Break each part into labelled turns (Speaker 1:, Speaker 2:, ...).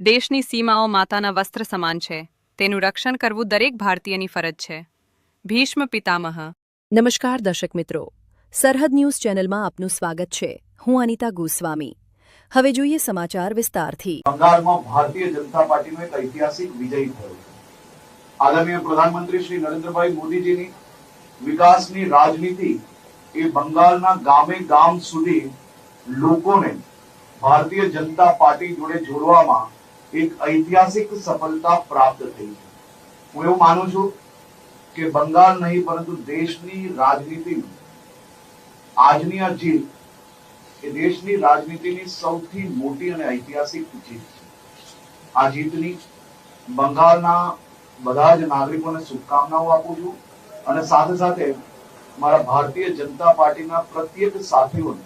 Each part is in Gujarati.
Speaker 1: દેશની સીમાઓ માતાના વસ્ત્ર સમાન છે. તેનું રક્ષણ કરવું દરેક ભારતીયની ફરજ છે. ભીષ્મ પિતામહ.
Speaker 2: નમસ્કાર દર્શક મિત્રો, સરહદ ન્યૂઝ ચેનલમાં આપનું સ્વાગત છે. હું અનિતા ગોસ્વામી. હવે જોઈએ સમાચાર વિસ્તારથી.
Speaker 3: બંગાળમાં ભારતીય જનતા પાર્ટીનો એક ઐતિહાસિક વિજય થયો છે. આદરણીય પ્રધાનમંત્રી શ્રી નરેન્દ્રભાઈ મોદીજીની વિકાસની રાજનીતિ એ બંગાળના ગામે ગામ સુધી લોકોને ભારતીય જનતા પાર્ટી જોડે જોડવામાં એક ઐતિહાસિક સફળતા પ્રાપ્ત થઈ છે. હું એવું માનું છું કે બંગાળ નહીં પરંતુ દેશની રાજનીતિની આજની આ જીત એ દેશની રાજનીતિની સૌથી મોટી અને ઐતિહાસિક જીત છે. આ જીતની બંગાળના બધા જ નાગરિકોને શુભકામનાઓ આપું છું અને સાથે સાથે મારા ભારતીય જનતા પાર્ટીના પ્રત્યેક સાથીઓને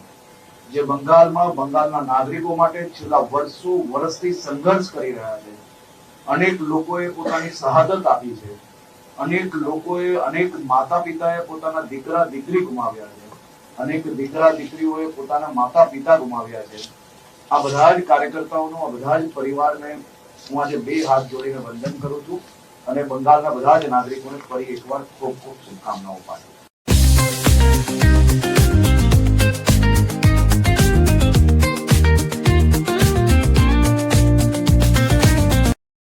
Speaker 3: જે બંગાળના નાગરિકો માટે છેલ્લા વર્ષથી સંઘર્ષ કરી રહ્યા છે. અનેક લોકોએ પોતાની શહાદત આપી છે. અનેક માતા પિતાએ પોતાના દીકરા દીકરી ગુમાવ્યા છે. અનેક દીકરા દીકરીઓએ પોતાના માતા પિતા ગુમાવ્યા છે. આ બધા જ કાર્યકર્તાઓનો, આ બધા જ પરિવારને હું આજે બે હાથ જોડીને વંદન કરું છું અને બંગાળના બધા જ નાગરિકોને ફરી એકવાર ખૂબ ખૂબ શુભકામનાઓ પાઠવું છું.